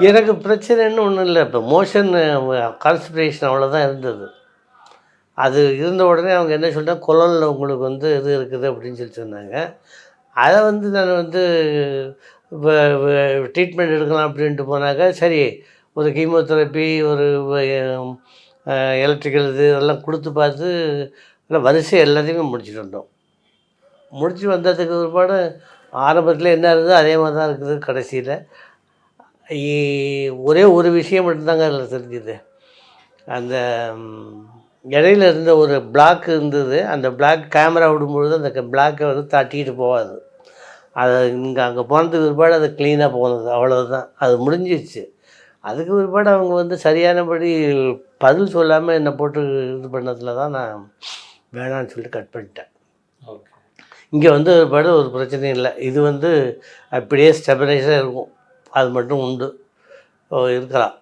எனக்கு பிரச்சனைன்னு ஒன்றும் இல்லை. இப்போ மோஷன் கான்ஸ்டிபேஷன் அவ்வளோதான் இருந்தது. அது இருந்த உடனே அவங்க என்ன சொல்லிட்டாங்க, குடல்ல உங்களுக்கு வந்து இது இருக்குது அப்படின்னு சொல்லி சொன்னாங்க. அதை வந்து நான் வந்து இப்போ ட்ரீட்மெண்ட் எடுக்கலாம் அப்படின்ட்டு போனாக்க, சரி ஒரு கீமோதெரப்பி, ஒரு எலக்ட்ரிக்கல் இது இதெல்லாம் கொடுத்து பார்த்து எல்லாம் வரிசை எல்லாத்தையுமே முடிச்சுட்டு வந்தோம். முடிச்சு வந்ததுக்கு பிற்பாடு ஆரம்பத்தில் என்ன இருந்ததோ அதே மாதிரி தான் இருக்குது. கடைசியில் ஒரே ஒரு விஷயம் மட்டும்தாங்க அதில் தெரிஞ்சுது. அந்த இடையில இருந்த ஒரு பிளாக் இருந்தது. அந்த பிளாக் கேமரா விடும்பொழுது அந்த பிளாக்கை வந்து தட்டிக்கிட்டு போகாது. அதை அங்கே போனதுக்கு பிற்பாடு அது க்ளீனாக போனது, அவ்வளோதான். அது முடிஞ்சிடுச்சு. அதுக்கு பிற்பாடு அவங்க வந்து சரியானபடி பதில் சொல்லாமல் என்னை போட்டு இது பண்ணதில் தான் நான் வேணான்னு சொல்லிட்டு கட் பண்ணிட்டேன். ஓகே. இங்கே வந்து பிற்பாடு ஒரு பிரச்சனையும் இல்லை. இது வந்து அப்படியே ஸ்டெபிலைஸாக இருக்கும். அது மட்டும் உண்டு, இருக்கலாம்.